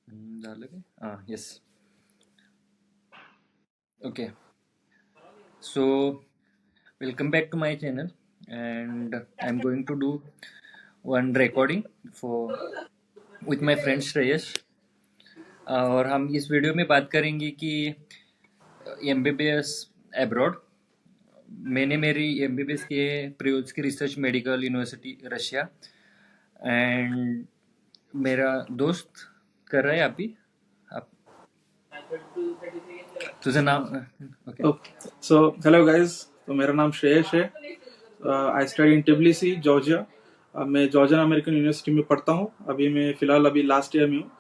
झालं काय? Yes. Okay. So, welcome back to my channel, and I'm going to do one recording for with my friend Shreyas. और हम इस video में बात करेंगे कि एमबीबीएस एब्रॉड। मैंने मेरी एमबीबीएस किए प्रियोज की research medical university Russia, and मेरा दोस्त कर रहा है अभी। आप तुझं नाम? Okay. Okay. So, hello guys. तो मेरा नाम श्रेयस है। I study in Tbilisi Georgia. मैं जॉर्जियन अमेरिकन यूनिवर्सिटी में पढ़ता हूँ। मैं फिलहाल लास्ट ईयर में हूँ।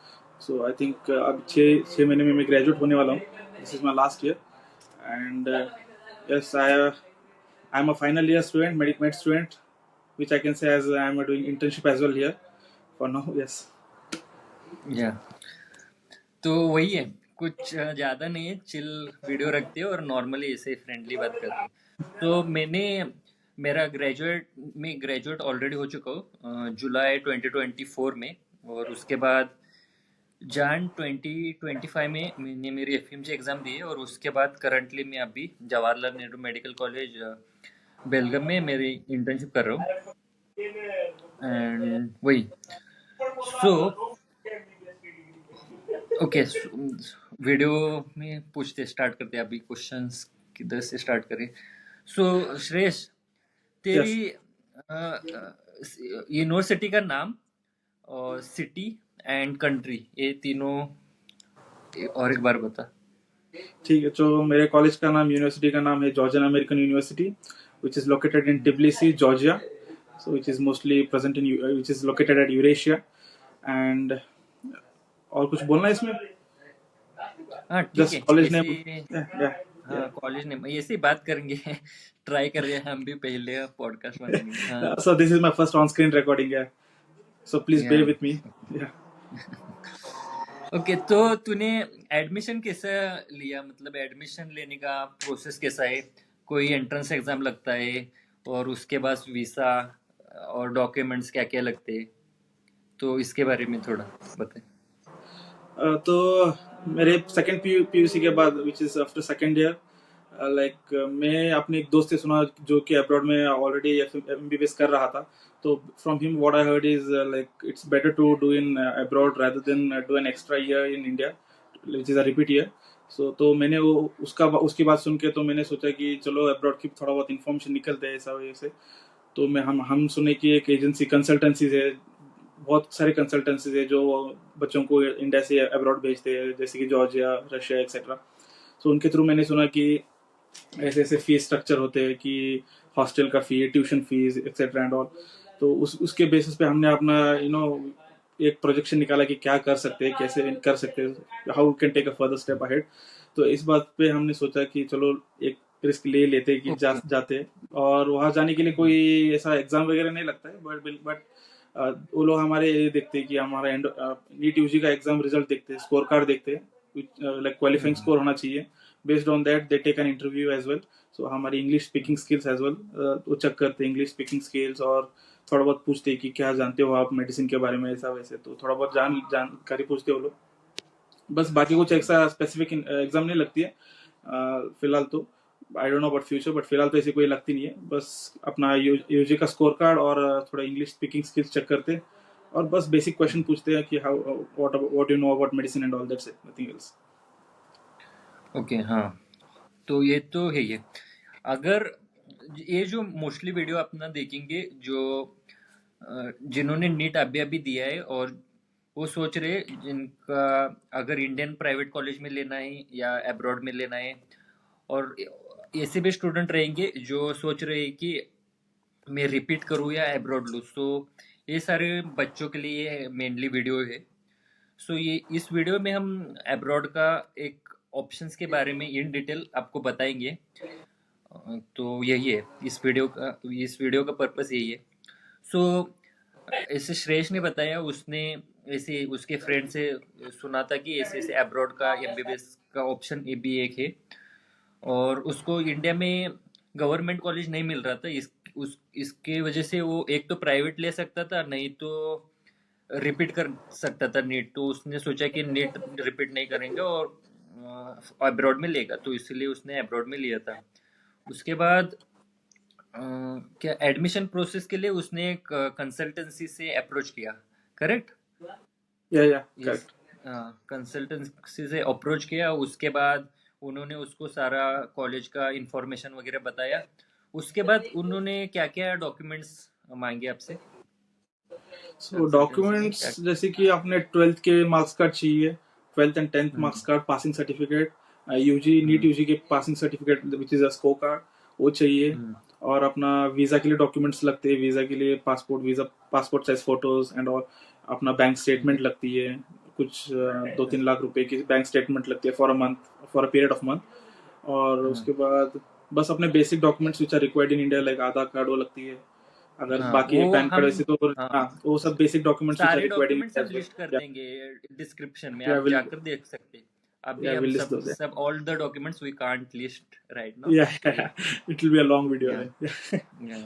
सो आई थिंक अब छः महीने में मैं ग्रेजुएट होने वाला हूँ। This is my last year and yes I am a final year student, made student, which I can say as I am doing internship as well here for now. Yes. या तो वही है, कुछ ज़्यादा नहीं है, चिल वीडियो रखते हैं और नॉर्मली ऐसे फ्रेंडली बात करते हैं। तो मेरा ग्रेजुएट ऑलरेडी हो चुका हूँ जुलाई 2024 में। और उसके बाद जान 2025 में मैंने मेरी एफएमजी एग्ज़ाम दी है। और उसके बाद करंटली मैं अभी जवाहरलाल नेहरू मेडिकल कॉलेज बेलगम में मेरी इंटर्नशिप कर रहा हूँ। एंड वही, सो ओके, वीडियो में पूछते स्टार्ट करते हैं अभी। क्वेश्चंस किधर से स्टार्ट करें? सो श्रेयस, तेरी Yes. यूनिवर्सिटी का नाम और सिटी एंड कंट्री, ये तीनों और एक बार बता। ठीक है। तो मेरे कॉलेज का नाम, यूनिवर्सिटी का नाम है Georgian American university, which is located in Tbilisi, Georgia. So which is mostly present in which is located at Eurasia. And और कुछ बोलना है इसमें? हाँ ठीक Just है, college ऐसे। name. Yeah. हाँ, कॉलेज नेम ऐसे ही बात करेंगे। ट्राई कर रहे हैं हम भी पहले पॉडकास्ट बनाने की। हाँ। So this is my first on-screen recording. Yeah. So please या bear with me. Yeah. Okay, तो तूने एडमिशन कैसा लिया? मतलब एडमिशन लेने का प्रोसेस कैसा है? कोई एंट्रेंस एग्जाम लगता है और उसके बाद वीसा और डॉक्यूमेंट्स क्या क्या लगते हैं? तो इसके बारे में थोड़ा बताएं। तो मेरे सेकंड पीयूसी के बाद, which is after second year, like मैं अपने एक दोस्त से सुना जो कि अब्रॉड में ऑलरेडी एमबीबीएस कर रहा था। तो from him what I heard is like it's better to do in abroad rather than do an extra year in India, which is a repeat year. So तो मैंने वो उसकी बात सुन के तो मैंने सोचा कि चलो अब्रॉड की थोड़ा बहुत इन्फॉर्मेशन निकलते हैं ऐसा वजह से। तो हम सुने कि एक एजेंसी कंसल्टेंसीज है, बहुत सारे कंसल्टेंसीज है जो बच्चों को इंडिया से अब्रॉड भेजते हैं, जैसे कि जॉर्जिया, रशिया एक्सेट्रा। तो उनके थ्रू मैंने सुना कि ऐसे ऐसे फीस स्ट्रक्चर होते हैं कि हॉस्टल का fee, tuition fees etcetera and all. तो उसके बेसिस पे हमने अपना एक प्रोजेक्शन निकाला कि क्या कर सकते हैं, कैसे कर सकते हैं, how can take a further step ahead. तो इस बात पे हमने सोचा कि चलो एक रिस्क ले लेते हैं कि ओके। जाते हैं। और वहाँ जाने के लिए कोई ऐसा एग्जाम वगैरह नहीं लगता है, बट वो लोग हमारे ये देखते हैं कि हमारा नीट यूजी का एग्जाम रिजल्ट देखते हैं, स्कोर कार्ड देखते हैं, लाइक क्वालिफाइंग स्कोर होना चाहिए। Based on that they take an interview as well. So हमारी English speaking skills as well वो चेक करते हैं, इंग्लिश स्पीकिंग स्किल्स, और थोड़ा बहुत पूछते हैं कि क्या जानते हो आप मेडिसिन के बारे में, ऐसा वैसे। तो थोड़ा बहुत जानकारी पूछते हो लोग, बस। बाकी कुछ ऐसा स्पेसिफिक एग्जाम नहीं लगती है फिलहाल तो। I don't know about future, but फिलहाल तो ऐसी कोई लगती नहीं है। बस अपना यूजी का स्कोर कार्ड और थोड़ा इंग्लिश स्पीकिंग स्किल्स चेक करते हैं, और बस बेसिक क्वेश्चन पूछते हैं कि how what you know about medicine and all, that's it, nothing else. Okay, हाँ, तो ये तो है ये। अगर ये जो मोस्टली वीडियो अपना देखेंगे जो जिन्होंने नीट अभी अभी दिया है और वो सोच रहे जिनका अगर इंडियन प्राइवेट कॉलेज में लेना है या अब्रॉड में लेना है, और ऐसे भी स्टूडेंट रहेंगे जो सोच रहे हैं कि मैं रिपीट करूँ या अब्रॉड लूँ। सो ये सारे बच्चों के लिए मेनली वीडियो है। सो ये इस वीडियो में हम अब्रॉड का एक ऑप्शंस के बारे में इन डिटेल आपको बताएंगे। तो यही है इस वीडियो का पर्पस यही है। सो ऐसे श्रेयस ने बताया, उसने ऐसे उसके फ्रेंड से सुना था कि ऐसे ऐसे अब्रॉड का एमबीबीएस का ऑप्शन ये भी एक है। और उसको इंडिया में गवर्नमेंट कॉलेज नहीं मिल रहा था, इसके वजह से वो एक तो प्राइवेट ले सकता था, नहीं तो रिपीट कर सकता था नीट, तो उसने सोचा कि नीट रिपीट नहीं करेंगे और अब्रॉड में लेगा, तो इसलिए उसने अब्रॉड में लिया था। उसके बाद क्या एडमिशन प्रोसेस के लिए उसने एक कंसल्टेंसी से अप्रोच किया, करेक्ट? या यस, करेक्ट। कंसल्टेंसी से अप्रोच किया। उसके बाद उन्होंने उसको सारा कॉलेज का इंफॉर्मेशन वगैरह बताया। उसके बाद उन्होंने क्या क्या डॉक्यूमेंट्स मांगे आपसे सो कंसल्टेंसी में क्या? डॉक्यूमेंट्स जैसे कि आपने 12th के मार्क्स कार्ड चाहिए, 12th and 10th hmm marks card, passing certificate, UG NEET hmm UG के passing certificate which is a score card, वो चाहिए। हम्म और अपना वीजा के लिए डॉक्यूमेंट्स लगते हैं, वीजा के लिए passport, visa passport size photos and और अपना बैंक हम्म स्टेटमेंट लगती है, कुछ 2-3 लाख रुपए की बैंक स्टेटमेंट लगती है for a month, for a period of month. और हम्म, उसके बाद बस अपने basic documents which are required in India like Aadhaar card वो लगती है। अगर हाँ बाकी वो पैन कार्ड हम, वैसे तो हाँ, हाँ वो सब बेसिक डॉक्यूमेंट्स विच आर सारे रिक्वायर्ड इन डॉक्यूमेंट्स इंडिया हम एज लिस्ट कर वेल। देंगे डिस्क्रिप्शन में, या आप विल जाकर देख सकते। अभी या हम विल लिस्ट सब दोस। सब all the documents we can't list right now, या तो it will be a long video या है। या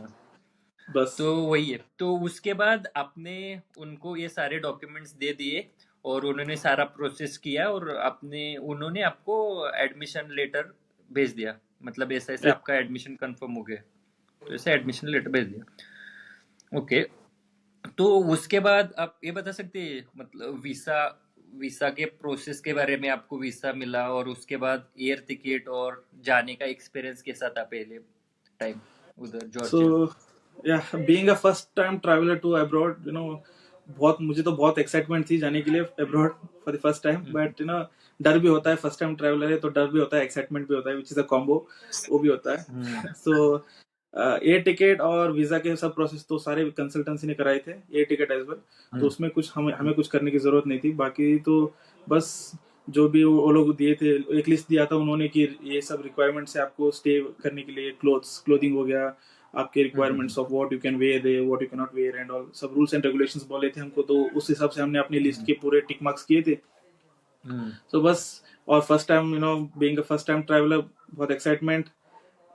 बस। तो वही है। तो उसके बाद आपने उनको ये सारे डॉक्यूमेंट्स दे दिए और उन्होंने सारा प्रोसेस किया और आपने उन्होंने आपको एडमिशन लेटर भेज दिया, मतलब ऐसा ऐसा या आपका एडमिशन कंफर्म हो गया, तो ऐसे एडमिशन लेटर भेज दिया। ओके, तो उसके बाद आप ये बता सकते हैं मतलब वीसा वीसा के प्रोसेस के बारे में, आपको वीसा मिला और उसके बाद एयर टिकट और जाने का एक्सपीरियंस कैसा था पहले टाइम उधर सो जॉर्जिया? या being a first time traveller to abroad, बहुत मुझे तो बहुत एक्साइटमेंट थी जाने के लिए abroad for the first time, hmm but डर भी होता है, फर्स्ट टाइम ट्रैवलर है तो डर भी होता है, एक्साइटमेंट भी होता है, विच इज अ कॉम्बो, वो भी होता हम्म है। सो एयर टिकट और वीजा के सब प्रोसेस तो सारे कंसल्टेंसी ने कराए थे, एयर टिकट एज वेल, तो हम्म उसमें कुछ हमें कुछ करने की जरूरत नहीं थी। बाकी तो बस जो भी वो लोग दिए थे, एक लिस्ट दिया था उन्होंने कि ये सब रिक्वायरमेंट्स है आपको स्टे करने के लिए, क्लोथिंग हो गया, आपके hmm requirements of what you can wear they, what you can not wear and all, सब रूल्स एंड रेगुलेशंस बोले थे हमको, तो उस हिसाब से हमने अपनी लिस्ट हम्म के पूरे टिक मार्क्स किए थे। हम्म तो बस, और first time being a first time traveller, बहुत एक्साइटमेंट।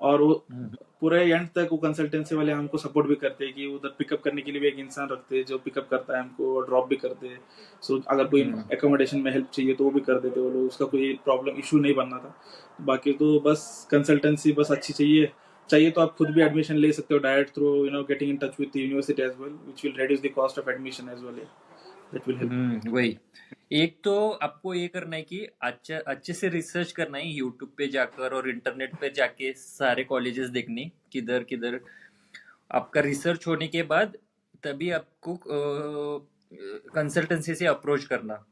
और वो हम्म पूरे एंड तक वो कंसल्टेंसी वाले हमको सपोर्ट भी करते हैं कि उधर पिकअप करने के लिए भी एक इंसान रखते हैं जो पिकअप करता है हमको, ड्रॉप भी करते हैं। सो अगर कोई हम्म एकोमोडेशन में हेल्प चाहिए तो वो भी कर देते वो लोग, उसका कोई प्रॉब्लम इशू नहीं बनना था। बाकी तो बस कंसल्टेंसी बस अच्छी चाहिए, चाहिए तो आप खुद भी एडमिशन ले सकते हो direct through getting in touch with the university as well, which will reduce the cost of admission as well, that will help. वही। एक तो आपको ये करना है कि अच्छे अच्छे से रिसर्च करना है यूट्यूब पे जाकर और इंटरनेट पे जाके सारे कॉलेजेस देखने किधर किधर। आपका रिसर्च होने के बाद तभी आपको कंसल्टेंसी से अप्रोच करना।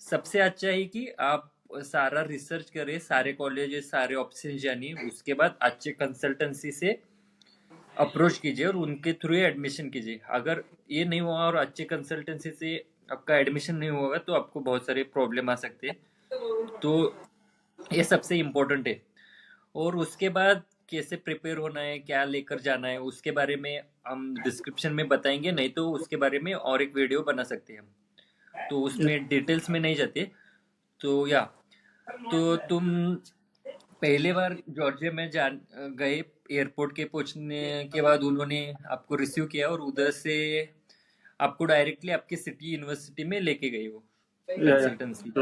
सबसे अच्छा है कि आप सारा रिसर्च करें, सारे कॉलेजेस सारे ऑप्शन जानिए, उसके बाद अच्छे कंसल्टेंसी से अप्रोच कीजिए और उनके थ्रू एडमिशन कीजिए। अगर ये नहीं हुआ और अच्छे कंसल्टेंसी से आपका एडमिशन नहीं होगा तो आपको बहुत सारे प्रॉब्लम आ सकते हैं, तो ये सबसे इम्पोर्टेंट है। और उसके बाद कैसे प्रिपेयर होना है, क्या लेकर जाना है, उसके बारे में हम डिस्क्रिप्शन में बताएंगे, नहीं तो उसके बारे में और एक वीडियो बना सकते हैं हम, तो उसमें डिटेल्स में नहीं जाते। तो या तो तुम पहले बार जॉर्जिया में जान गए, एयरपोर्ट के पहुंचने के बाद उन्होंने आपको रिसीव किया और उधर से आपको डायरेक्टली आपके सिटी यूनिवर्सिटी में लेके गए वो कंसल्टेंसी।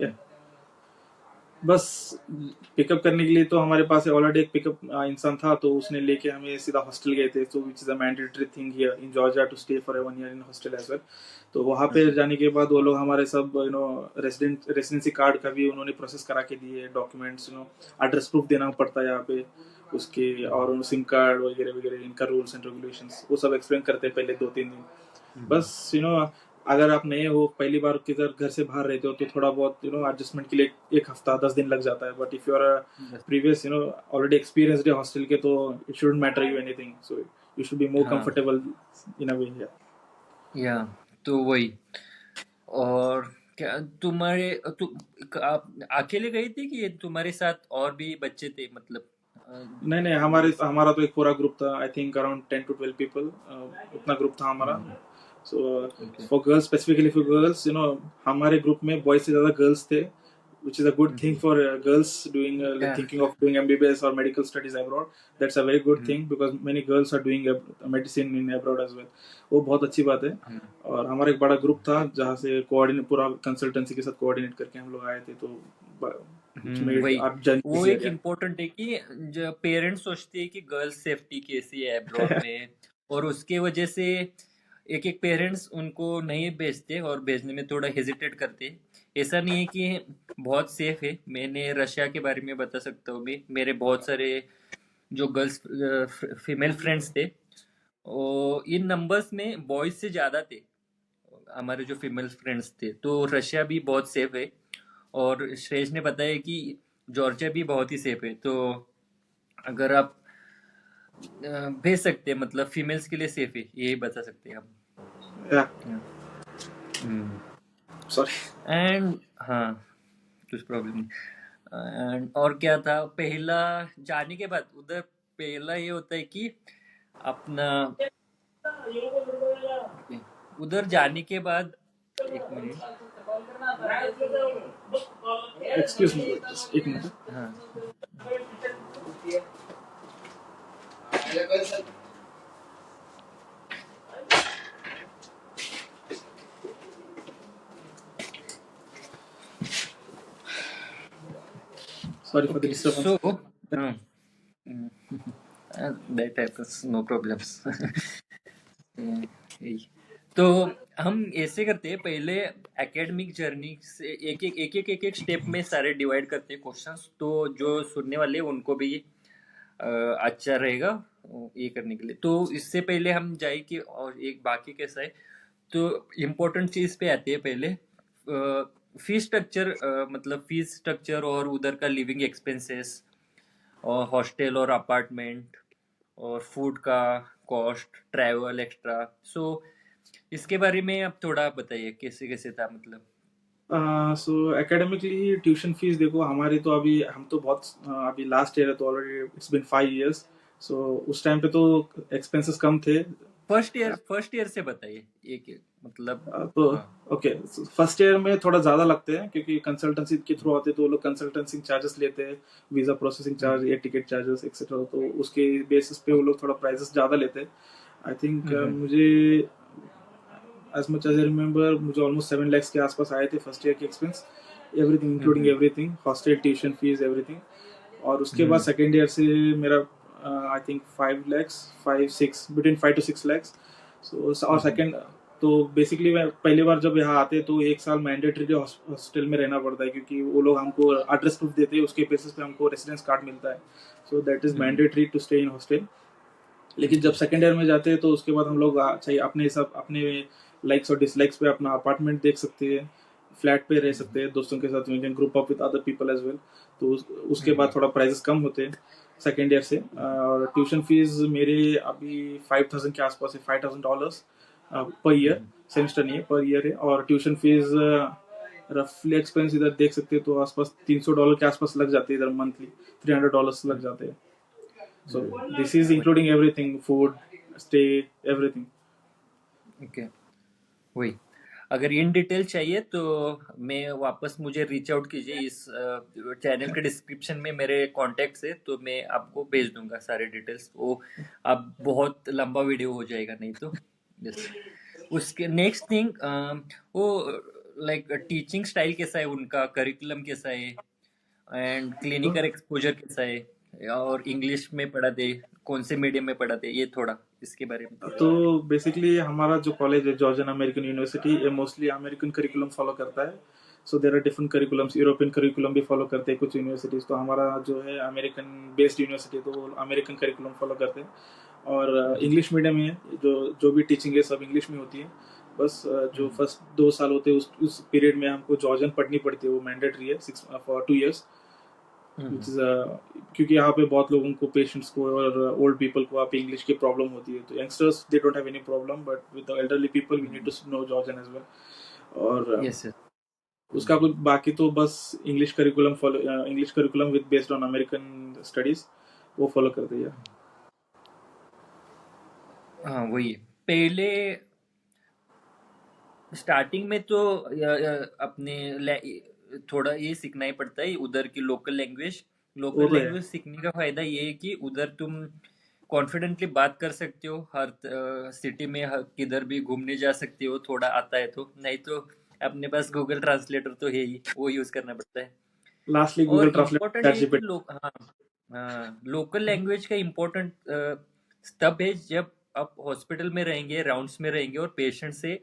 या बस पिकअप करने के लिए तो हमारे पास ऑलरेडी एक पिकअप इंसान था, तो उसने लेके हमें सीधा हॉस्टल गए थे, तो which is a mandatory thing here in Georgia to stay for 1 year in hostel as well. तो वहाँ पे जाने के बाद वो लोग हमारे सब रेसिडेंसी कार्ड का भी उन्होंने प्रोसेस करा के दिए, डॉक्यूमेंट्स, एड्रेस प्रूफ देना पड़ता है यहाँ पे उसके, और सिम कार्ड वगैरह वगैरह, इनका रूल्स एंड रेगुलेशंस वो सब एक्सप्लेन करते हैं पहले 2-3 दिन। बस अगर आप नए हो, पहली बार किधर घर से बाहर रहते हो, तो थोड़ा बहुत एडजस्टमेंट के लिए 1 हफ्ता 10 दिन लग जाता है, but if you our previous already experienced hostel के, तो it shouldn't matter you anything, so you should be more हाँ कंफर्टेबल इन अ वे। या तो वही। और क्या तुम्हारे आप अकेले गए थे कि तुम्हारे साथ और भी बच्चे थे, मतलब नहीं नहीं, हमारा तो एक पूरा ग्रुप था, I think around 10 to 12 people, उतना ग्रुप था हमारा। So okay. For girls, specifically for girls, हमारे ग्रुप में बॉयज से ज्यादा गर्ल्स थे, which is a good thing for girls doing like Yeah. thinking of doing MBBS or medical studies abroad. That's a very good thing because many girls are doing medicine in abroad as well. वो बहुत अच्छी बात है. और हमारा एक बड़ा group था जहाँ से कोऑर्डिनेट पूरा कंसल्टेंसी के साथ कोऑर्डिनेट करके हम लोग आए थे, तो which made वही our journey वो easier. एक इम्पोर्टेंट है कि जो पेरेंट्स सोचते हैं कि गर्ल्स सेफ्टी कैसी है अब्रॉड में, और उसके वजह से एक एक पेरेंट्स उनको नहीं भेजते और भेजने में थोड़ा हेजिटेट करते. ऐसा नहीं है कि बहुत सेफ है. मैंने रशिया के बारे में बता सकता हूँ भी. मेरे बहुत सारे जो गर्ल्स फीमेल फ्रेंड्स थे, वो इन नंबर्स में बॉयज से ज़्यादा थे हमारे जो फीमेल फ्रेंड्स थे. तो रशिया भी बहुत सेफ है. और श्रेष्ठ ने बताया कि जॉर्जिया भी बहुत ही सेफ है. तो अगर आप भेज सकते हैं, मतलब फीमेल्स के लिए सेफ है, यही बता सकते हैं हम. Yeah. Sorry. एंड हाँ, कुछ प्रॉब्लम नहीं. एंड और क्या था, पहला जाने के बाद उधर पहला ये होता है कि अपना उधर जाने के बाद, एक मिनट. Excuse me, just एक मिनट. हाँ. Sorry for the Okay, disturbance. so that happens, no problems. यही. तो हम ऐसे करते हैं, पहले एकेडमिक जर्नी से एक एक स्टेप में सारे डिवाइड करते हैं क्वेश्चंस, तो जो सुनने वाले हैं उनको भी अच्छा रहेगा ये करने के लिए. तो इससे पहले हम जाए कि और एक बाकी कैसा है, तो इम्पोर्टेंट चीज़ पे आते हैं पहले. फीस स्ट्रक्चर, मतलब फीस स्ट्रक्चर और उधर का लिविंग एक्सपेंसेस और हॉस्टल और अपार्टमेंट और फूड का कॉस्ट, ट्रैवल एक्स्ट्रा. सो इसके बारे में आप थोड़ा बताइए कैसे कैसे था, मतलब. सो एकेडमिकली ट्यूशन फीस देखो हमारी तो अभी हम तो बहुत अभी लास्ट ईयर है तो ऑलरेडी इट्स बिन 5 years. सो उस टाइम पे तो एक्सपेंसेस कम थे. फर्स्ट ईयर से बताइए एक मतलब. तो हाँ. ओके, फर्स्ट ईयर में थोड़ा ज्यादा लगते हैं क्योंकि कंसल्टेंसी के थ्रू आते हैं तो वो लोग कंसल्टेंसी चार्जेस लेते हैं, वीजा प्रोसेसिंग चार्ज या टिकट चार्जेस एक्सेट्रा, तो उसके बेसिस पे वो लोग थोड़ा प्राइसेस ज्यादा लेते हैं. आई थिंक मुझे as much as I remember मुझे almost 7 lakhs के आसपास आए थे फर्स्ट ईयर के expense, everything including everything, hostel, tuition fees, everything. और उसके बाद सेकेंड ईयर से मेरा I think 5 lakhs, 5-6, between 5 to 6 lakhs. सो और सेकेंड तो बेसिकली मैं पहली बार जब यहाँ आते तो एक साल मैंडेटरी हॉस्टल में रहना पड़ता है क्योंकि वो लोग हमको एड्रेस प्रूफ देते हैं, उसके बेसिस पे हमको रेसिडेंस कार्ड मिलता है. So that is mandatory to stay in hostel. लेकिन जब सेकेंड ईयर में जाते हैं तो उसके बाद हम लोग चाहिए अपने हिसाब अपने लाइक्स और डिसलाइक्स पे अपना अपार्टमेंट देख सकते हैं, फ्लैट पे रह सकते हैं दोस्तों के साथ, we can group up with other people as well. तो उसके बाद थोड़ा प्राइसेस कम होते हैं सेकेंड ईयर से. और ट्यूशन फीस मेरे अभी 5,000 के आसपास है, $5,000 पर ईयर, सेमेस्टर नहीं है पर ईयर है. और ट्यूशन फीस रफली एक्सपेंस इधर देख सकते हैं तो आसपास $300 के आसपास लग जाते हैं इधर मंथली, $300 लग जाते हैं. So this is including everything, food, stay, everything. Okay. वही, अगर इन डिटेल चाहिए तो मैं वापस मुझे रीच आउट कीजिए. इस चैनल के डिस्क्रिप्शन में मेरे कॉन्टैक्ट्स है, तो मैं आपको भेज दूंगा सारे डिटेल्स. वो अब बहुत लंबा वीडियो हो जाएगा नहीं तो. यस. उसके नेक्स्ट थिंग, वो लाइक टीचिंग स्टाइल कैसा है उनका, करिकुलम कैसा है, एंड क्लिनिकल एक्सपोजर कैसा है, और इंग्लिश में पढ़ाते, कौन से मीडियम में पढ़ाते, ये थोड़ा इसके बारे में. तो बेसिकली हमारा जो कॉलेज है जॉर्जियन अमेरिकन यूनिवर्सिटी, ये मोस्टली अमेरिकन करिकुलम फॉलो करता है. So there are different curriculums, European curriculum भी फॉलो करते हैं कुछ यूनिवर्सिटीज. तो हमारा जो है अमेरिकन बेस्ड यूनिवर्सिटी तो वो अमेरिकन करिकुलम फॉलो करते हैं. और इंग्लिश मीडियम है, जो भी टीचिंग है सब इंग्लिश में होती है. बस जो फर्स्ट 2 साल होते हैं उस पीरियड में हमको जॉर्जियन पढ़नी पड़ती है, वो मैंडेटरी है फॉर 2 years. क्योंकि यहाँ पे बहुत लोगों को, पेशेंट्स को और ओल्ड पीपल को यहाँ पे इंग्लिश की प्रॉब्लम होती है. तो youngsters they don't have any problem, but with the elderly people we need to know Georgian as well. और यस सर. उसका कुछ बाकी तो बस English curriculum follow, English curriculum with based on American studies, वो फॉलो करते हैं. हाँ वही. पहले स्टार्टिंग में तो अपने थोड़ा ये सीखना ही पड़ता है उधर की लोकल लैंग्वेज। वो लोकल तो है। लैंग्वेज सीखने का फायदा ये है कि उधर तुम कॉन्फिडेंटली बात कर सकते हो, हर सिटी में किधर भी घूमने जा सकते हो, थोड़ा आता है तो। नहीं तो अपने पास गूगल ट्रांसलेटर तो है ही, वो यूज करना पड़ता है। लास्टली और गूगल ट्रांसलेट, इम्पोर्टेंट चैट ये है कि जीपीटी। लोग, हाँ हाँ, लोकल लैंग्वेज का इम्पोर्टेंट तब है जब आप हॉस्पिटल में रहेंगे, राउंड्स में रहेंगे और पेशेंट से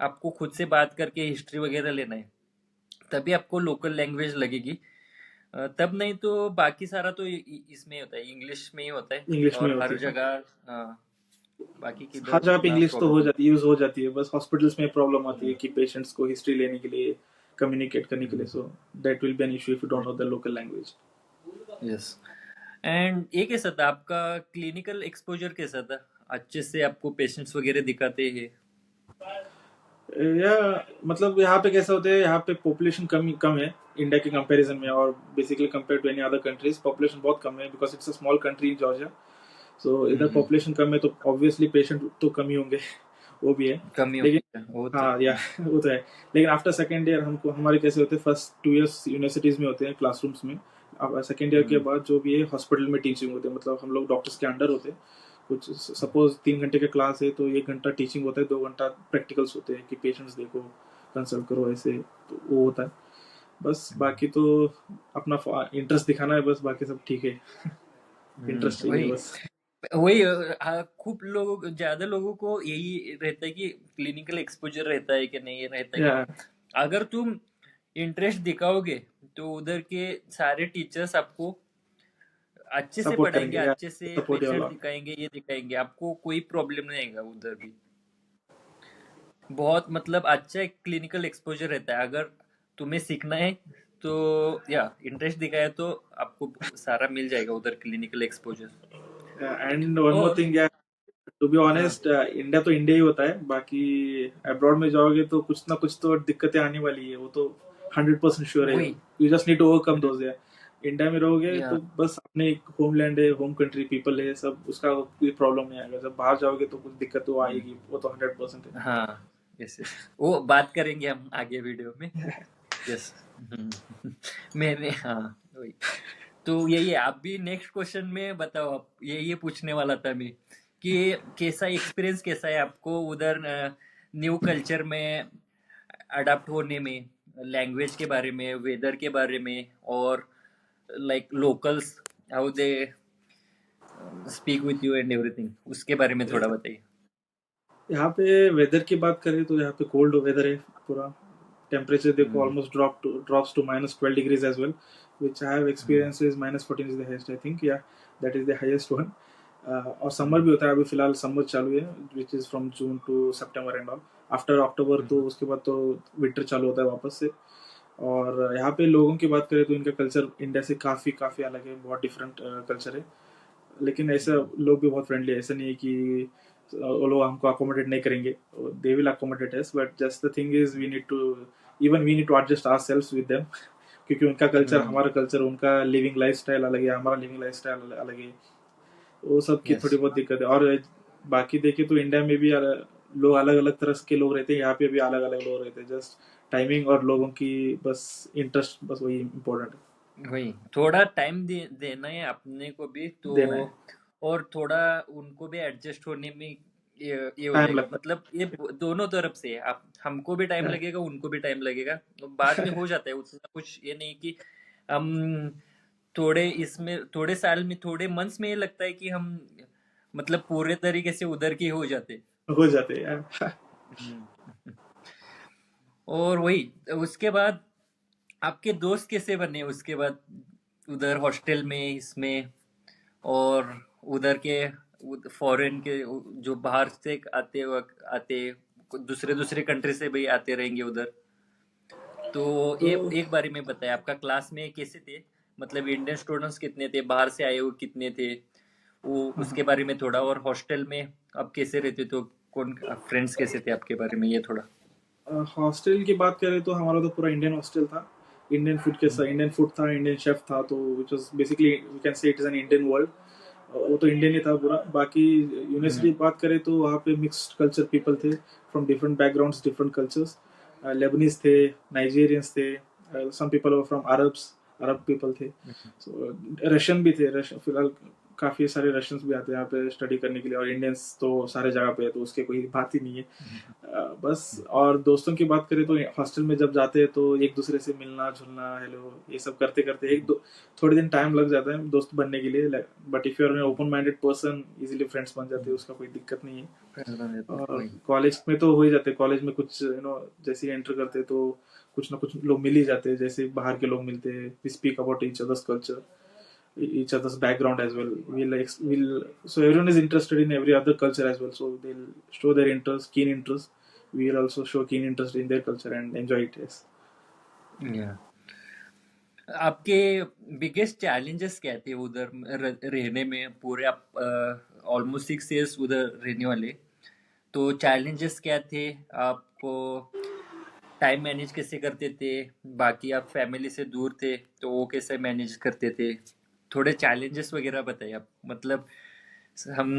आपको खुद से बात करके हिस्ट्री वगैरह लेना है, तभी आपको लोकल लैंग्वेज लगेगी। तब नहीं तो बाकी सारा तो इसमें ही होता है, इंग्लिश में ही होता है। इंग्लिश में और होती हर है। जगह बाकी हर किधर जगह पे उतना इंग्लिश तो हो प्रॉब्लम। जाती है, यूज हो जाती है, बस हॉस्पिटल्स में प्रॉब्लम आती है कि पेशेंट्स को हिस्ट्री लेने के लिए, कम्युनिकेट करने के लिए, so that will be an issue if you don't know the local language. Yes. And ये कैसा था आपका क्लिनिकल एक्सपोजर, कैसा था? अच्छे से आपको पेशेंट्स वगैरह दिखाते हैं? या मतलब यहाँ पे कैसा होता है, यहाँ पे पॉपुलेशन कम कम है इंडिया के कंपैरिजन में, और basically compare to any other countries population बहुत कम है, because it's a small country in Georgia. So इधर हम्म, पॉपुलेशन कम है तो ऑब्वियसली पेशेंट तो कम ही होंगे। वो भी है। कमी लेकिन होती है वो तो। हाँ या वो तो है। लेकिन आफ्टर सेकेंड ईयर हमको, हमारे कैसे होते हैं, फर्स्ट 2 years यूनिवर्सिटीज में होते हैं क्लासरूम्स में। अब सेकेंड ईयर के हम्म, बाद जो भी है हॉस्पिटल में टीचिंग होते हैं, मतलब हम लोग डॉक्टर्स के अंडर होते हैं। कुछ सपोज 3 घंटे का क्लास है तो 1 घंटा टीचिंग होता है, 2 घंटा प्रैक्टिकल्स होते हैं कि पेशेंट्स देखो, कंसल्ट करो, ऐसे तो वो होता है। बस बाकी तो अपना इंटरेस्ट दिखाना है बस, बाकी सब ठीक है। इंटरेस्ट चाहिए वही बस। वही खूब लोगों, ज्यादा लोगों को यही रहता है कि क्लिनिकल एक्सपोजर रहता है कि नहीं रहता है कि या नहीं। अगर तुम इंटरेस्ट दिखाओगे तो उधर के सारे टीचर्स आपको अच्छे से सपोर्ट पढ़ाएंगे, करेंगे या अच्छे से सपोर्टिव पेशेंट वाला। दिखाएंगे, ये दिखाएंगे, आपको कोई प्रॉब्लम नहीं आएगा उधर भी। बहुत मतलब अच्छा एक क्लिनिकल एक्सपोजर रहता है। अगर तुम्हें सीखना है तो या इंटरेस्ट दिखाया तो आपको सारा मिल जाएगा उधर clinical exposure. And one more और थिंग, टू बी हाँ ऑनेस्ट, इंडिया तो इंडिया ही होता है, बाकी अब्रॉड में जाओगे तो कुछ ना कुछ तो दिक्कतें आने वाली है, वो तो 100% श्योर है। वही। You just need to overcome hmm, those. India में रहोगे या तो बस अपने होमलैंड है, होम कंट्री पीपल है सब, उसका कोई प्रॉब्लम नहीं आएगा। जब बाहर जाओगे तो कुछ दिक्कत तो आएगी, वो तो 100% है। हाँ, यस यस, वो बात करेंगे हम आगे वीडियो में। यस। मैंने, हाँ, वही। तो यही है, आप भी नेक्स्ट क्वेश्चन में बताओ। आप ये पूछने वाला था मैं कि कैसा एक्सपीरियंस कैसा है आपको उधर न्यू कल्चर में अडाप्ट होने में, लैंग्वेज के बारे में, वेदर के बारे में, और like locals how they speak with you and everything, उसके बारे में थोड़ा बताइए। यहाँ पे वेदर की बात करें तो यहाँ पे कोल्ड वेदर है पूरा। टेम्परेचर देखो hmm, almost drops to -12 degrees as well, which I have hmm, experienced is -14 is the highest, I think, yeah, that is the highest one. और समर हम्म, भी होता है, अभी फिलहाल समर चालू है, which is from June to September and all. After October तो hmm, उसके बाद तो विंटर चालू होता है वापस से। और यहाँ पे लोगों की बात करें तो इनका कल्चर इंडिया से काफ़ी काफ़ी अलग है, बहुत डिफरेंट कल्चर है। लेकिन ऐसा हम्म, लोग भी बहुत फ्रेंडली है, ऐसा नहीं है कि वो लोग हमको अकोमोडेट नहीं करेंगे। They will accommodate us, but just the thing is we need to adjust our selves with them, क्योंकि उनका कल्चर हम्म, हमारा कल्चर, उनका लिविंग लाइफ स्टाइल अलग है, हमारा लिविंग लाइफ स्टाइल अलग है। वो सब की यस। थोड़ी बहुत दिक्कत है। और बाकी देखे तो इंडिया में भी लोग अलग अलग तरह के लोग रहते हैं, यहाँ पे भी अलग अलग लोग रहते हैं। जस्ट टाइमिंग और लोगों की बस इंटरेस्ट, बस वही इम्पोर्टेंट वही थोड़ा टाइम देना है अपने को भी तो। देना है। और थोड़ा उनको भी एडजस्ट होने में ये हो टाइम जाएगा, लगता मतलब ये दोनों तरफ से है। आप, हमको भी टाइम है। लगेगा, उनको भी टाइम लगेगा, तो बाद में हो जाता है उतना कुछ ये नहीं कि हम थोड़े इसमें, थोड़े साल में, थोड़े मंथ्स में ये लगता है कि हम मतलब पूरे तरीके से उधर के हो जाते। हो जाते हैं यार। हम्म। और वही, उसके बाद आपके दोस्त कैसे बने उसके बाद, उधर हॉस्टल में, इसमें, और उधर के फॉरेन के जो बाहर से आते वक्त आते, दूसरे दूसरे कंट्री से भी आते रहेंगे उधर। तो तो ये एक बारे में बताया, आपका क्लास में कैसे थे, मतलब इंडियन स्टूडेंट्स कितने थे, बाहर से आए हुए कितने थे, वो उसके बारे में थोड़ा। और हॉस्टल में आप कैसे रहते, तो कौन फ्रेंड्स कैसे थे आपके बारे में, ये थोड़ा। हॉस्टल की बात करें तो हमारा तो पूरा इंडियन हॉस्टल था। इंडियन फूड के साथ, हम्म, इंडियन फूड था, इंडियन शेफ था, तो which was basically we can say it is an Indian world. वो तो इंडियन ही था पूरा। बाकी यूनिवर्सिटी हम्म, की बात करें तो वहाँ पे मिक्स्ड कल्चर पीपल थे, from different backgrounds, different cultures. Lebanese थे, नाइजीरियंस थे, some people from Arab people थे, सो रशियन भी थे। रशियन फिलहाल काफी सारे रशियंस भी आते हैं यहाँ पे स्टडी करने के लिए, और इंडियंस तो सारे जगह पे है, तो उसके कोई बात ही नहीं है। बस। और दोस्तों की बात करें तो हॉस्टल में जब जाते हैं तो एक दूसरे से मिलना जुलना, हेलो, ये सब करते करते एक दो थोड़े दिन टाइम लग जाता है दोस्त बनने के लिए, but if you are an open minded person easily friends बन जाते हैं, उसका कोई दिक्कत नहीं है। फ्रेंड्स बन जाते हैं, और वही। कॉलेज में तो हो ही जाते हैं, कॉलेज में कुछ जैसे ही एंटर करते हैं तो कुछ ना कुछ लोग मिल ही जाते हैं, जैसे बाहर के लोग मिलते हैं, we speak about each other's culture, each other's background as well. So everyone is interested in every other culture as well. So they'll show their interest, keen interest. We'll also show keen interest in their culture and enjoy it. Yes. या आपके biggest challenges क्या थे उधर रहने में? पूरे आप almost 6 years उधर रहने वाले, तो चैलेंजेस क्या थे आपको? टाइम मैनेज कैसे करते थे? बाकी आप फैमिली से दूर थे तो वो कैसे मैनेज करते थे? थोड़े चैलेंजेस वगैरह बताइए आप, मतलब हम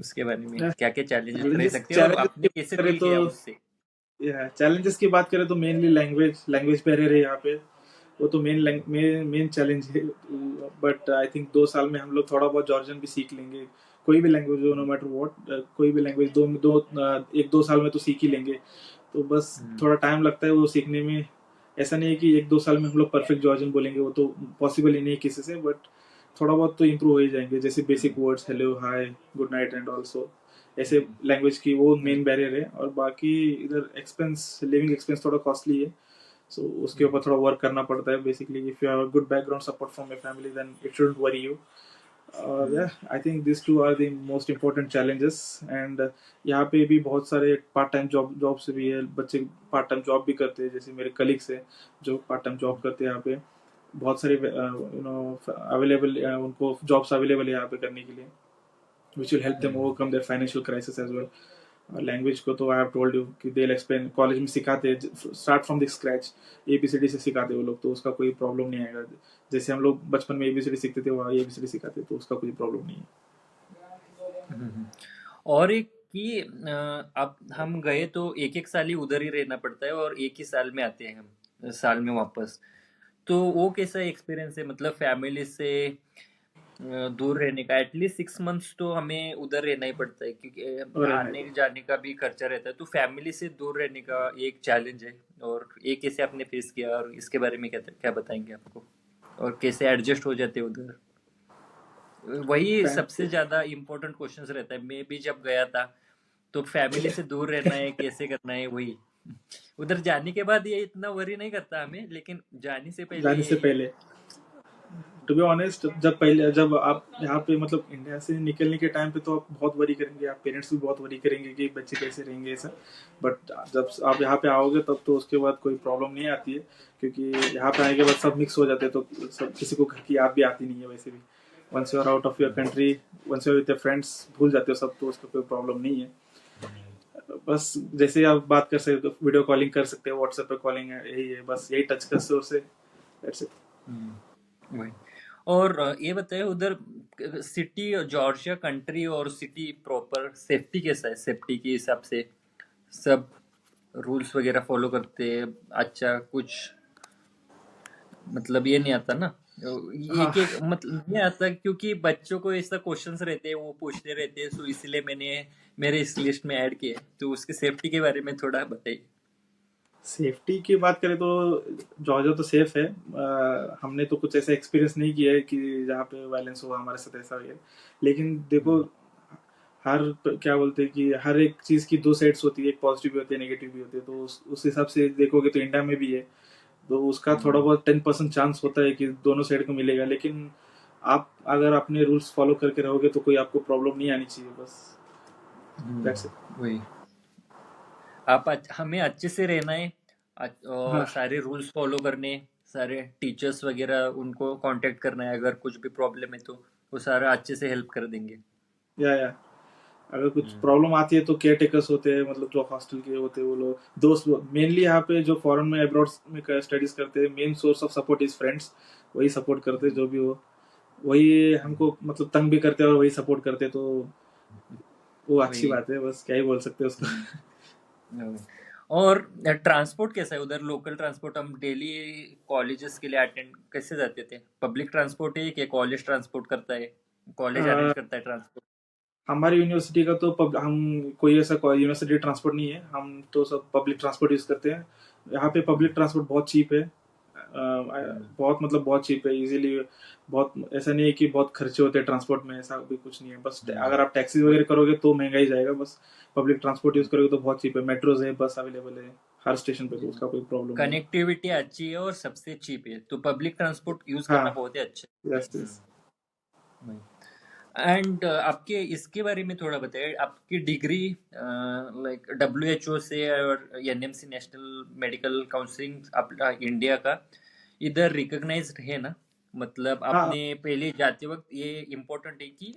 उसके बारे में क्या क्या चैलेंजेस रह Challenges, सकते हैं और challenges आपने की कैसे बात करें डील तो किया उससे? चैलेंजेस की बात करें तो मेनली लैंग्वेज बैरियर है यहाँ पे। वो तो मेन चैलेंज है। बट आई थिंक 2 साल में हम लोग थोड़ा बहुत जॉर्जियन भी सीख लेंगे। कोई भी लैंग्वेज हो, नो मैटर व्हाट, कोई भी लैंग्वेज 1-2 साल में तो सीख ही लेंगे। तो बस थोड़ा टाइम लगता है वो सीखने में। ऐसा नहीं है कि 1-2 साल में हम लोग परफेक्ट जॉर्जियन बोलेंगे, वो तो पॉसिबल ही नहीं है किसी से, बट थोड़ा बहुत तो इम्प्रूव हो ही जाएंगे, जैसे basic words, hello, hi, good night and also, ऐसे लैंग्वेज की वो मेन बैरियर है। और बाकी इधर एक्सपेंस, लिविंग एक्सपेंस थोड़ा कॉस्टली है, सो उसके ऊपर थोड़ा वर्क करना पड़ता है। Basically if you have a good background support from your family then it shouldn't worry you. और I think this two are the most important challenges. And यहाँ पे भी बहुत सारे पार्ट टाइम जॉब्स भी है, बच्चे पार्ट टाइम जॉब भी करते हैं, जैसे मेरे कलीग्स हैं जो पार्ट टाइम जॉब करते हैं यहाँ पे। बहुत सारे अवेलेबल, उनको जॉब्स अवेलेबल है यहाँ पे करने के लिए, which will help them overcome their financial crisis as well. Language को तो आई हैव टोल्ड यू कि दे एक्सप्लेन, कॉलेज में सिखाते हैं, start from the scratch, A B C D से सिखाते हैं वो लोग, तो उसका कोई प्रॉब्लम नहीं आएगा। जैसे हम लोग बचपन में एबीसीडी सीखते थे, वहाँ एबीसीडी सिखाते, तो उसका कोई प्रॉब्लम नहीं है। और एक कि अब हम गए तो एक एक साल ही उधर ही रहना पड़ता है और एक ही साल में आते हैं हम साल में वापस। तो वो कैसा एक्सपीरियंस है, मतलब फैमिली से दूर रहने का? एटलीस्ट 6 मंथ्स तो हमें उधर रहना ही पड़ता है क्योंकि और आने जाने का भी खर्चा रहता है। तो फैमिली से दूर रहने का एक चैलेंज है, और ये कैसे आपने फेस किया और इसके बारे में क्या क्या बताएंगे आपको, और कैसे एडजस्ट हो जाते उधर? वही सबसे ज्यादा इम्पोर्टेंट क्वेश्चंस रहता है। मैं भी जब गया था तो फैमिली से दूर रहना है, कैसे करना है, वही। उधर जाने के बाद ये इतना वरी नहीं करता हमें, लेकिन जाने से पहले जाने से यही है। पहले, टू बी ऑनेस्ट, जब आप यहाँ पे मतलब इंडिया से निकलने के टाइम पे तो आप बहुत वरी करेंगे, आप पेरेंट्स भी बहुत वरी करेंगे कि बच्चे कैसे रहेंगे ऐसा। बट जब आप यहाँ पे आओगे तब तो उसके बाद कोई प्रॉब्लम नहीं आती है, क्योंकि यहाँ पे आने के बाद सब मिक्स हो जाते हैं, तो सब किसी को घर की याद भी आती नहीं है वैसे भी। Once you are out of your country, once you are with your friends, भूल जाते हो सब, तो उसका कोई प्रॉब्लम नहीं है। बस जैसे आप बात कर सकते हो, वीडियो कॉलिंग कर सकते हो, व्हाट्सएप पे कॉलिंग है, यही है बस, यही टच कर से दैट्स इट। वही। और ये बताइए उधर सिटी, जॉर्जिया कंट्री और सिटी प्रॉपर सेफ्टी कैसा है? सेफ्टी के हिसाब से सब रूल्स वगैरह फॉलो करते हैं? अच्छा, कुछ मतलब ये नहीं आता ना, हाँ। एक एक मतलब नहीं आता, क्योंकि बच्चों को ऐसा क्वेश्चंस रहते हैं, वो पूछते रहते हैं, सो इसलिए मैंने मेरे इस लिस्ट में ऐड किया है। तो उसके सेफ्टी के बारे में थोड़ा बताइए। सेफ्टी की बात करें तो जॉर्जिया तो सेफ है। हमने तो कुछ ऐसा एक्सपीरियंस नहीं किया है कि जहाँ पे वायलेंस हुआ हमारे साथ ऐसा हुआ है। लेकिन देखो, क्या बोलते हैं कि हर एक चीज की दो साइड्स होती है, एक पॉजिटिव भी होती है, नेगेटिव भी होती है, तो उस हिसाब से देखोगे तो इंडिया में भी है, तो उसका थोड़ा बहुत 10% चांस होता है कि दोनों साइड को मिलेगा। लेकिन आप अगर अपने रूल्स फॉलो करके रहोगे तो कोई आपको प्रॉब्लम नहीं आनी चाहिए, बस दैट्स इट। वही। हमें अच्छे से रहना है, और हाँ। सारे रूल्स फॉलो करने, सारे टीचर्स वगैरह उनको कांटेक्ट करना है, अगर कुछ भी प्रॉब्लम है तो वो सारा अच्छे से हेल्प कर देंगे। या अगर कुछ प्रॉब्लम आती है तो केयर टेकर्स होते हैं, मतलब जो हॉस्टल के होते हैं वो लोग, दोस्त लोग मेनली यहाँ पे जो फॉरेन में अब्रॉड में स्टडीज करते हैं, main source of support is friends. वही सपोर्ट करते हैं जो भी हो, वही हमको मतलब तंग भी करते हैं और वही सपोर्ट करते हैं, तो वो अच्छी वही। बात है, बस क्या ही बोल सकते हैं उसको। हम्म, और ट्रांसपोर्ट कैसा है उधर? लोकल ट्रांसपोर्ट, हम डेली कॉलेजेस के लिए अटेंड कैसे जाते थे? पब्लिक ट्रांसपोर्ट है कि कॉलेज ट्रांसपोर्ट करता है, कॉलेज अरेंज अ, करता है ट्रांसपोर्ट? हमारी यूनिवर्सिटी का तो हम कोई ऐसा यूनिवर्सिटी ट्रांसपोर्ट नहीं है, हम तो सब पब्लिक ट्रांसपोर्ट यूज करते हैं। यहाँ पे पब्लिक ट्रांसपोर्ट बहुत चीप है, बहुत मतलब बहुत चीप है, इजीली। बहुत ऐसा नहीं है कि बहुत खर्चे होते हैं ट्रांसपोर्ट में, ऐसा भी कुछ नहीं है। बस अगर आप टैक्सी वही। वगैरह करोगे तो महंगा ही जाएगा। बस पब्लिक ट्रांसपोर्ट यूज करोगे तो बहुत चीप है, मेट्रोज है, बस अवेलेबल है हर स्टेशन पे, तो उसका कोई प्रॉब्लम नहीं है। कनेक्टिविटी अच्छी है और सबसे चीप है, तो पब्लिक ट्रांसपोर्ट यूज करना हाँ। बहुत ही अच्छा यस है। यस। वही। एंड आपके इसके बारे में थोड़ा बताइए, आपकी डिग्री लाइक WHO से और NMC national medical counselling India का इधर रिकॉग्नाइज्ड है ना? मतलब हाँ आपने पहले जाते वक्त ये इम्पोर्टेंट है कि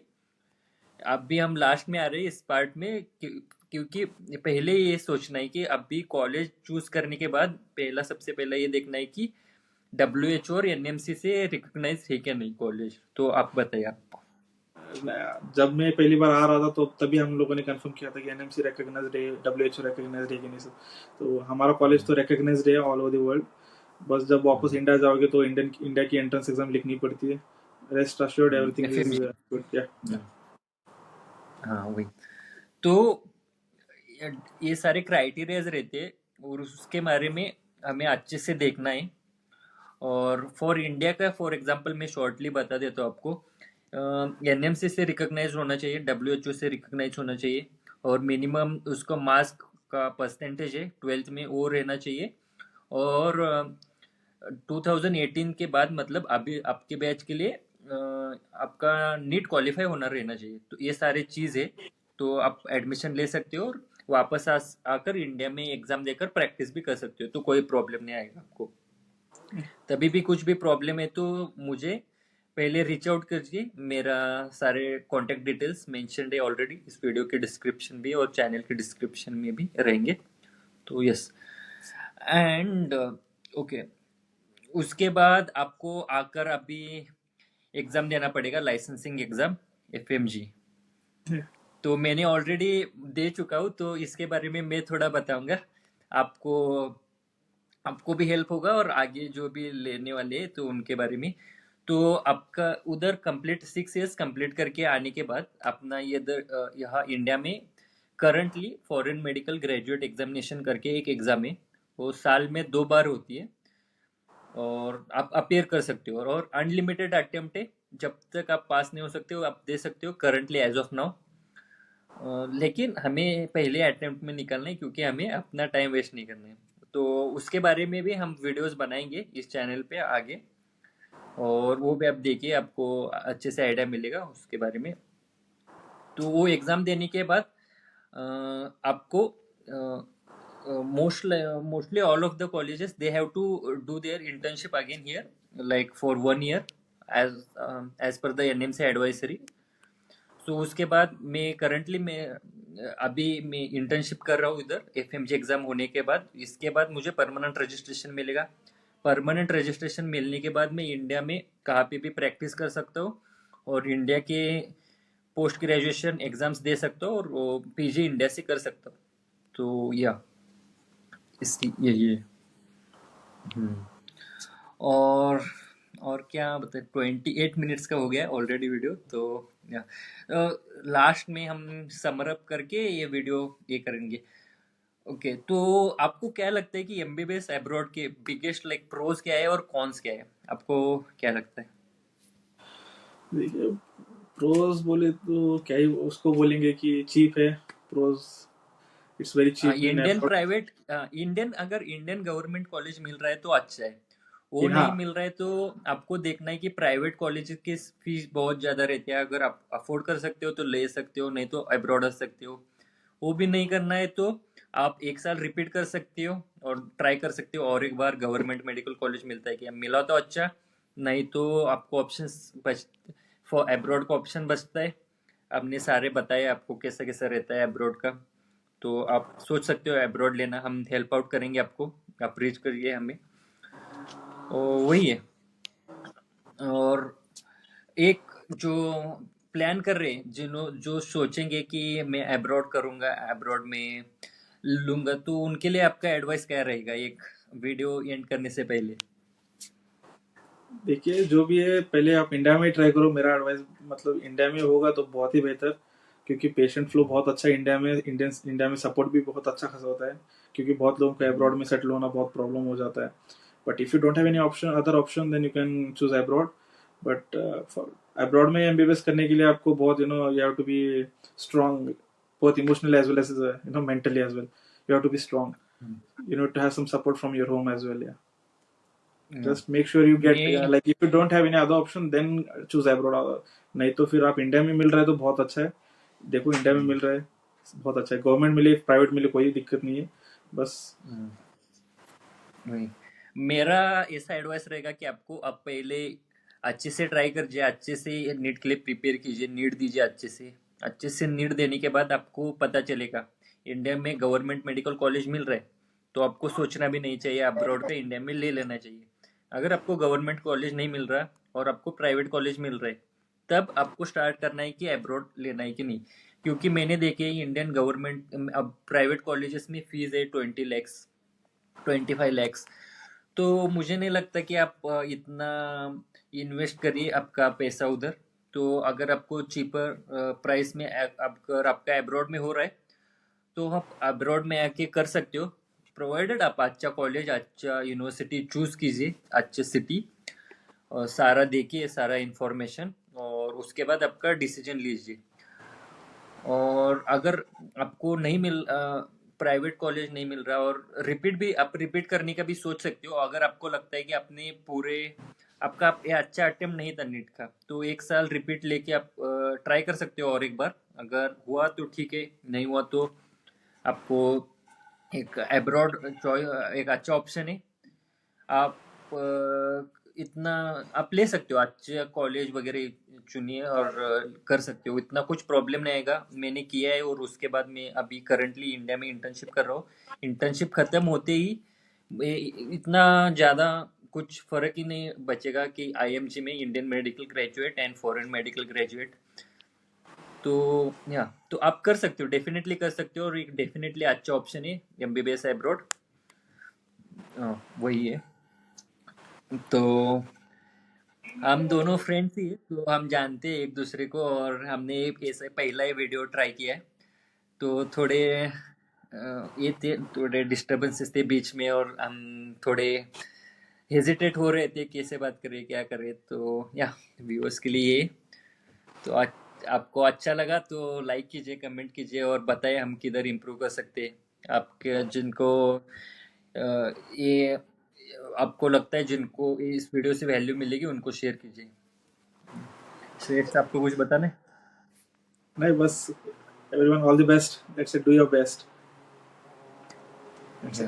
अभी हम लास्ट में आ रहे हैं इस पार्ट में क्योंकि पहले ये सोचना है कि अभी कॉलेज चूज करने के बाद पहला सबसे पहला ये देखना है कि WHO और NMC से रिकॉग्नाइज है क्या नहीं कॉलेज। तो आप बताइए आप। जब मैं पहली बार आ रहा था तो तभी हम लोगों ने कंफर्म किया था कि एनएमसी रिकॉग्नाइज्ड है, डब्ल्यूएचओ रिकॉग्नाइज्ड है कि नहीं सब। तो हमारा कॉलेज तो रिकॉग्नाइज्ड है ऑल ओवर द वर्ल्ड। बस जब वापस इंडिया जाओगे तो इंडिया की एंट्रेंस एग्जाम लिखनी पड़ती है। Rest assured everything is FMG। Good. या हाँ वही। तो ये सारे क्राइटेरियाज रहते हैं और उसके बारे में हमें अच्छे से देखना है। और फॉर इंडिया का फॉर एग्जांपल मैं शॉर्टली बता देता हूँ आपको। NMC से रिकॉग्नाइज होना चाहिए, WHO से रिकॉग्नाइज होना चाहिए, और मिनिमम उसका मार्क्स का परसेंटेज है 12th में वो रहना चाहिए। और 2018 के बाद मतलब अभी आपके बैच के लिए आपका नीट क्वालिफाई होना रहना चाहिए। तो ये सारे चीज़ है, तो आप एडमिशन ले सकते हो और वापस आकर इंडिया में एग्जाम देकर प्रैक्टिस भी कर सकते हो, तो कोई प्रॉब्लम नहीं आएगा आपको। तभी भी कुछ भी प्रॉब्लम है तो मुझे पहले रीच आउट कीजिए। मेरा सारे कॉन्टैक्ट डिटेल्स मेंशन्ड है ऑलरेडी, इस वीडियो के डिस्क्रिप्शन भी और चैनल के डिस्क्रिप्शन में भी रहेंगे। तो यस। एंड ओके, उसके बाद आपको आकर अभी एग्ज़ाम देना पड़ेगा, लाइसेंसिंग एग्ज़ाम, FMG। तो मैंने ऑलरेडी दे चुका हूँ, तो इसके बारे में मैं थोड़ा बताऊंगा आपको। आपको भी हेल्प होगा और आगे जो भी लेने वाले हैं तो उनके बारे में। तो आपका उधर कंप्लीट 6 इयर्स कंप्लीट करके आने के बाद अपना ये यहाँ इंडिया में currently foreign medical graduate examination करके एक एग्ज़ाम है, वो साल में 2 बार होती है और आप अपेयर कर सकते हो। और अनलिमिटेड अटेम्प्ट है, जब तक आप पास नहीं हो सकते हो आप दे सकते हो करंटली एज ऑफ नाउ। लेकिन हमें पहले अटेम्प्ट में निकलना है क्योंकि हमें अपना टाइम वेस्ट नहीं करना है। तो उसके बारे में भी हम वीडियोस बनाएंगे इस चैनल पे आगे, और वो भी आप देखिए, आपको अच्छे से आइडिया मिलेगा उसके बारे में। तो वो एग्ज़ाम देने के बाद आपको mostly all of the colleges they have to do their internship again here, like for 1 year, as as per the NMC advisory. So उसके बाद मैं करंटली मैं अभी मैं इंटर्नशिप कर रहा हूँ इधर FMG एग्ज़ाम होने के बाद। इसके बाद मुझे परमानेंट रजिस्ट्रेशन मिलेगा। परमानेंट रजिस्ट्रेशन मिलने के बाद मैं इंडिया में कहाँ पे भी प्रैक्टिस कर सकता हूँ और इंडिया के पोस्ट ग्रेजुएशन एग्ज़ाम्स दे सकता हूँ और वो PG इंडिया से कर सकता हूँ। तो या इसकी यही है। हम्म। और और क्या बताए, 28 मिनट्स का हो गया ऑलरेडी वीडियो। तो या लास्ट में हम समरअप करके ये वीडियो ये करेंगे। ओके, तो आपको क्या लगता है कि MBBS अब्रॉड के बिगेस्ट लाइक प्रोज क्या है और कॉन्स क्या है? आपको क्या लगता है? देखिए, प्रोज बोले तो क्या ही उसको बोलेंगे कि चीप है। Pros, it's very cheap in Indian abroad. Private Indian, अगर इंडियन गवर्नमेंट कॉलेज मिल रहा है तो अच्छा है। वो इन नहीं हाँ। मिल रहा है तो आपको देखना है कि प्राइवेट कॉलेज की फीस बहुत ज़्यादा रहती है। अगर आप अफोर्ड कर सकते हो तो ले सकते हो, नहीं तो अब्रॉड आ सकते हो। वो भी नहीं करना है तो आप एक साल रिपीट कर सकते हो और ट्राई कर सकते हो और एक बार गवर्नमेंट मेडिकल कॉलेज मिलता है कि मिला तो अच्छा, नहीं तो आपको ऑप्शंस बच, फॉर अब्रॉड का ऑप्शन बचता है। आपने सारे बताए आपको कैसा कैसा रहता है अब्रॉड का, तो आप सोच सकते हो अब्रॉड लेना, हम हेल्प आउट करेंगे आपको। आप रीच करिए हमें, और वही है। और एक जो प्लान कर रहे हैं, जिन्हों जो सोचेंगे कि मैं अब्रॉड करूंगा, अब्रॉड में लूंगा, तो उनके लिए आपका एडवाइस क्या रहेगा एक वीडियो एंड करने से पहले? देखिए, जो भी है पहले आप इंडिया में ट्राई करो, मेरा एडवाइस। मतलब इंडिया में होगा तो बहुत ही बेहतर, क्योंकि पेशेंट फ्लो बहुत अच्छा है इंडिया में। इंडिया में सपोर्ट भी बहुत अच्छा खासा होता है, क्योंकि बहुत लोगों को अब्रॉड में सेटल होना बहुत प्रॉब्लम हो जाता है। But if you don't have any option, other option, then you can choose abroad. But abroad में एमबीबीएस करने के लिए आपको बहुत you have to be strong, both emotionally as well as mentally as well. You have to be strong. You know, to have some support from your home as well. Yeah, just make sure you get मैं like if you don't have any other option, then choose abroad. नहीं तो फिर आप India में मिल रहा है तो बहुत अच्छा है। देखो, इंडिया में मिल रहा है, बहुत अच्छा है। गवर्नमेंट मिले प्राइवेट मिले कोई दिक्कत नहीं है, बस। वही मेरा ऐसा एडवाइस रहेगा कि आपको अब पहले अच्छे से ट्राई करिए, अच्छे से नीट के लिए प्रिपेयर कीजिए, नीट दीजिए अच्छे से नीट देने के बाद आपको पता चलेगा इंडिया में गवर्नमेंट मेडिकल कॉलेज मिल रहा है, तो आपको सोचना भी नहीं चाहिए अब्रॉड का, इंडिया में ले लेना चाहिए। अगर आपको गवर्नमेंट कॉलेज नहीं मिल रहा और आपको प्राइवेट कॉलेज मिल रहा है, तब आपको स्टार्ट करना है कि अब्रॉड लेना है कि नहीं। क्योंकि मैंने देखे इंडियन गवर्नमेंट अब प्राइवेट कॉलेजेस में फीस है 20 लैक्स, 25 लैक्स। तो मुझे नहीं लगता कि आप इतना इन्वेस्ट करिए आपका पैसा उधर। तो अगर आपको चीपर प्राइस में अगर आपका अब्रॉड में हो रहा है, तो आप अब्रॉड में आके कर सकते हो, प्रोवाइडेड आप अच्छा कॉलेज अच्छा यूनिवर्सिटी चूज कीजिए, अच्छे सिटी, और सारा देखिए सारा इंफॉर्मेशन, और उसके बाद आपका डिसीजन लीजिए। और अगर आपको नहीं मिल प्राइवेट कॉलेज नहीं मिल रहा, और रिपीट भी आप रिपीट करने का भी सोच सकते हो। अगर आपको लगता है कि आपने पूरे आपका ये अच्छा अटेम्प्ट नहीं था नीट का, तो 1 साल रिपीट लेके आप ट्राई कर सकते हो और एक बार। अगर हुआ तो ठीक है, नहीं हुआ तो आपको एक अब्रॉड एक अच्छा ऑप्शन है। आप इतना आप ले सकते हो, अच्छे कॉलेज वगैरह चुनिए और कर सकते हो, इतना कुछ प्रॉब्लम नहीं आएगा। मैंने किया है, और उसके बाद मैं अभी करंटली इंडिया में इंटर्नशिप कर रहा हूँ। इंटर्नशिप खत्म होते ही इतना ज़्यादा कुछ फर्क ही नहीं बचेगा कि आईएमजी में Indian medical graduate and foreign medical graduate. तो या तो आप कर सकते हो, डेफिनेटली कर सकते हो, और एक डेफिनेटली अच्छा ऑप्शन है एमबीबीएस अब्रॉड। वही है। तो हम दोनों फ्रेंड्स ही हैं, तो हम जानते हैं एक दूसरे को, और हमने ऐसे पहला ही वीडियो ट्राई किया है। तो थोड़े ये थे, थोड़े डिस्टरबेंसेस थे बीच में, और हम थोड़े हेजिटेट हो रहे थे कैसे बात करें क्या करें। तो या व्यूअर्स के लिए ये, तो आपको अच्छा लगा तो लाइक कीजिए, कमेंट कीजिए, और बताइए हम किधर इम्प्रूव कर सकते हैं। आपके जिनको ये आपको लगता है जिनको इस वीडियो से वैल्यू मिलेगी, उनको शेयर कीजिए। श्रेष्ठ, आपको कुछ बताना है? नहीं, बस everyone all the best, let's do your best. अच्छा,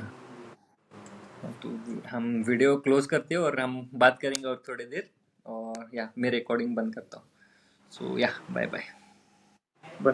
तो हम वीडियो क्लोज करते हैं, और हम बात करेंगे और थोड़ी देर, और या मैं रिकॉर्डिंग बंद करता हूँ। सो या बाय बाय। बाय।